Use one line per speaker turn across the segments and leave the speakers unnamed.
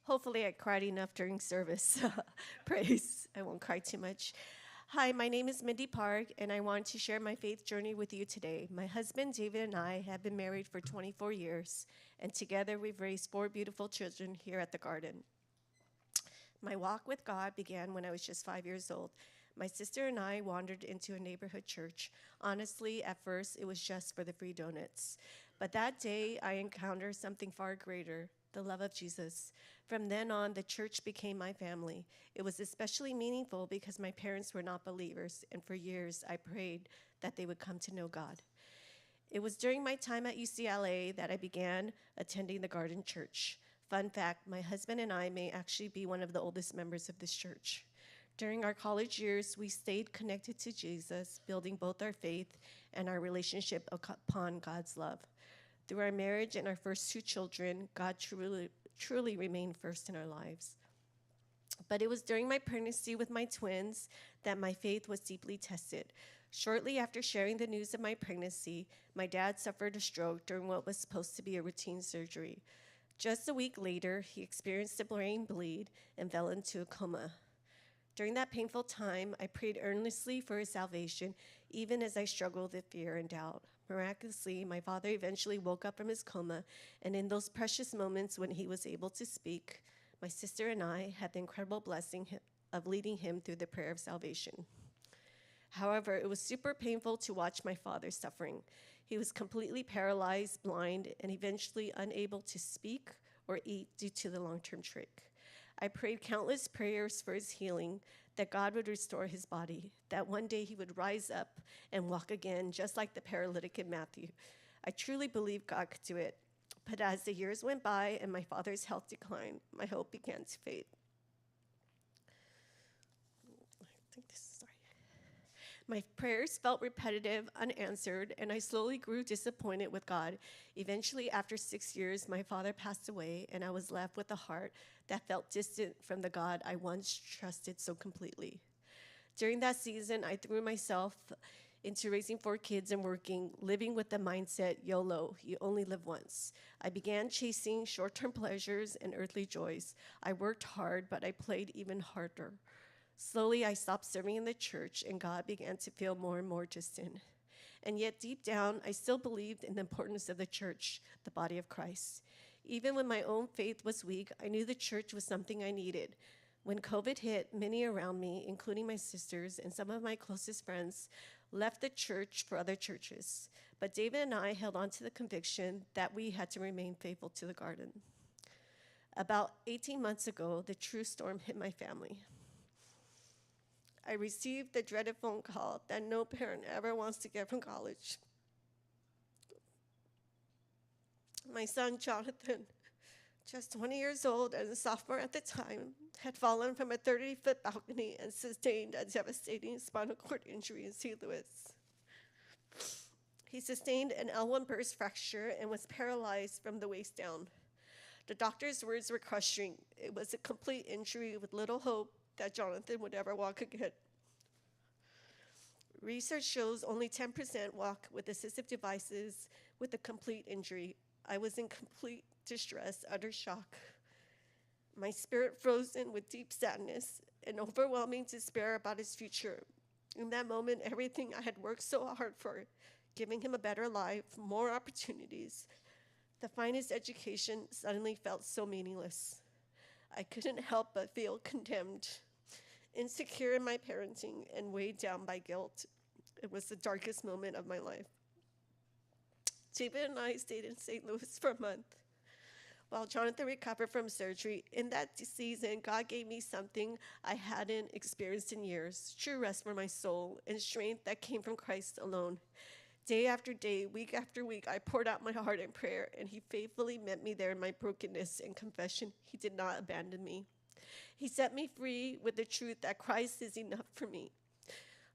Hopefully, I cried enough during service. Praise. I won't cry too much. Hi, my name is Mindy Park, and I want to share my faith journey with you today. My husband, David, and I have been married for 24 years, and together we've raised four beautiful children here at the garden. My walk with God began when I was just 5 years old. My sister and I wandered into a neighborhood church. Honestly, at first, it was just for the free donuts. But that day, I encountered something far greater, the love of Jesus. From then on, the church became my family. It was especially meaningful because my parents were not believers, and for years, I prayed that they would come to know God. It was during my time at UCLA that I began attending the Garden Church. Fun fact, my husband and I may actually be one of the oldest members of this church. During our college years, we stayed connected to Jesus, building both our faith and our relationship upon God's love. Through our marriage and our first two children, God truly remained first in our lives. But it was during my pregnancy with my twins that my faith was deeply tested. Shortly after sharing the news of my pregnancy, my dad suffered a stroke during what was supposed to be a routine surgery. Just a week later, he experienced a brain bleed and fell into a coma. During that painful time, I prayed earnestly for his salvation, even as I struggled with fear and doubt. Miraculously, my father eventually woke up from his coma, and in those precious moments when he was able to speak, my sister and I had the incredible blessing of leading him through the prayer of salvation. However, it was super painful to watch my father suffering. He was completely paralyzed, blind, and eventually unable to speak or eat due to the long-term trach. I prayed countless prayers for his healing, that God would restore his body, that one day he would rise up and walk again, just like the paralytic in Matthew. I truly believed God could do it. But as the years went by and my father's health declined, my hope began to fade. My prayers felt repetitive, unanswered, and I slowly grew disappointed with God. Eventually, after 6 years, my father passed away, and I was left with a heart that felt distant from the God I once trusted so completely. During that season, I threw myself into raising four kids and working, living with the mindset, YOLO, you only live once. I began chasing short-term pleasures and earthly joys. I worked hard, but I played even harder. Slowly, I stopped serving in the church, and God began to feel more and more distant. And yet, deep down, I still believed in the importance of the church, the body of Christ. Even when my own faith was weak, I knew the church was something I needed. When COVID hit, many around me, including my sisters and some of my closest friends, left the church for other churches. But David and I held on to the conviction that we had to remain faithful to the garden. About 18 months ago, the true storm hit my family. I received the dreaded phone call that no parent ever wants to get from college. My son, Jonathan, just 20 years old and a sophomore at the time, had fallen from a 30-foot balcony and sustained a devastating spinal cord injury in St. Louis. He sustained an L1 burst fracture and was paralyzed from the waist down. The doctor's words were crushing. It was a complete injury with little hope that Jonathan would ever walk again. Research shows only 10% walk with assistive devices with a complete injury. I was in complete distress, utter shock. My spirit frozen with deep sadness and overwhelming despair about his future. In that moment, everything I had worked so hard for, giving him a better life, more opportunities, the finest education, suddenly felt so meaningless. I couldn't help but feel condemned, insecure in my parenting, and weighed down by guilt. It was the darkest moment of my life. David and I stayed in St. Louis for a month while Jonathan recovered from surgery. In that season, God gave me something I hadn't experienced in years, true rest for my soul and strength that came from Christ alone. Day after day, week after week, I poured out my heart in prayer, and he faithfully met me there in my brokenness and confession. He did not abandon me. He set me free with the truth that Christ is enough for me.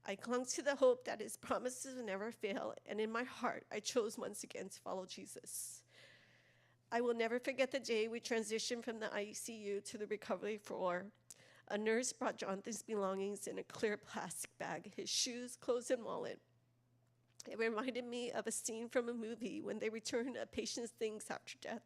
I clung to the hope that his promises would never fail, and in my heart, I chose once again to follow Jesus. I will never forget the day we transitioned from the ICU to the recovery floor. A nurse brought Jonathan's belongings in a clear plastic bag, his shoes, clothes, and wallet. It reminded me of a scene from a movie when they return a patient's things after death.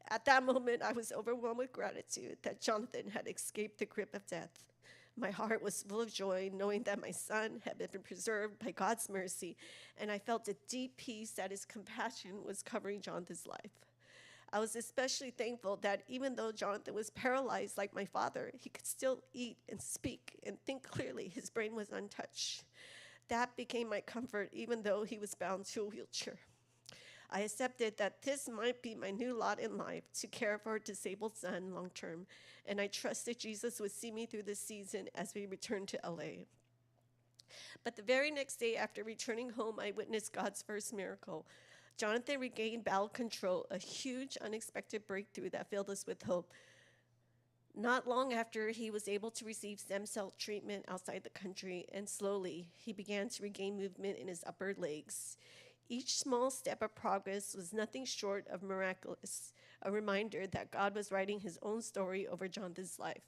At that moment, I was overwhelmed with gratitude that Jonathan had escaped the grip of death. My heart was full of joy knowing that my son had been preserved by God's mercy, and I felt a deep peace that his compassion was covering Jonathan's life. I was especially thankful that even though Jonathan was paralyzed like my father, he could still eat and speak and think clearly. His brain was untouched. That became my comfort, even though he was bound to a wheelchair. I accepted that this might be my new lot in life to care for a disabled son long term, and I trusted Jesus would see me through this season as we returned to LA. But the very next day after returning home, I witnessed God's first miracle. Jonathan regained bowel control, a huge, unexpected breakthrough that filled us with hope. Not long after, he was able to receive stem cell treatment outside the country, and slowly he began to regain movement in his upper legs. Each small step of progress was nothing short of miraculous, a reminder that God was writing his own story over Jonathan's life.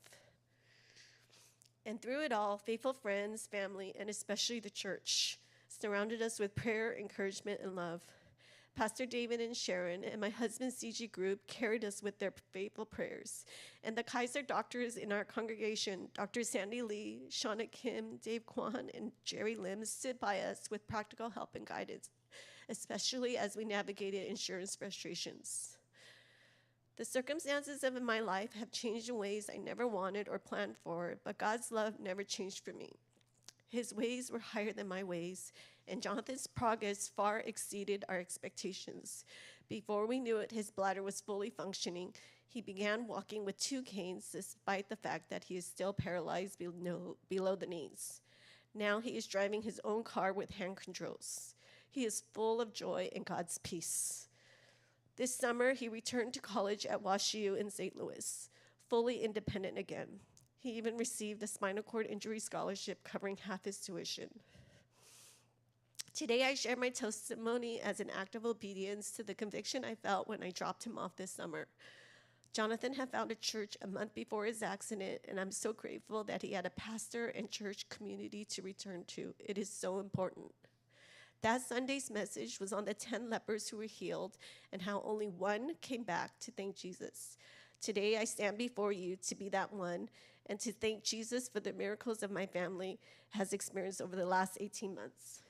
And through it all, faithful friends, family, and especially the church surrounded us with prayer, encouragement, and love. Pastor David and Sharon and my husband's CG group carried us with their faithful prayers. And the Kaiser doctors in our congregation, Dr. Sandy Lee, Shauna Kim, Dave Kwan, and Jerry Lim, stood by us with practical help and guidance, especially as we navigated insurance frustrations. The circumstances of my life have changed in ways I never wanted or planned for, but God's love never changed for me. His ways were higher than my ways, and Jonathan's progress far exceeded our expectations. Before we knew it, his bladder was fully functioning. He began walking with 2 canes, despite the fact that he is still paralyzed below the knees. Now he is driving his own car with hand controls. He is full of joy and God's peace. This summer, he returned to college at WashU in St. Louis, fully independent again. He even received a spinal cord injury scholarship covering half his tuition. Today, I share my testimony as an act of obedience to the conviction I felt when I dropped him off this summer. Jonathan had found a church a month before his accident, and I'm so grateful that he had a pastor and church community to return to. It is so important. That Sunday's message was on the 10 lepers who were healed and how only one came back to thank Jesus. Today, I stand before you to be that one and to thank Jesus for the miracles of my family has experienced over the last 18 months.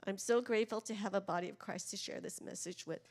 I'm so grateful to have a body of Christ to share this message with.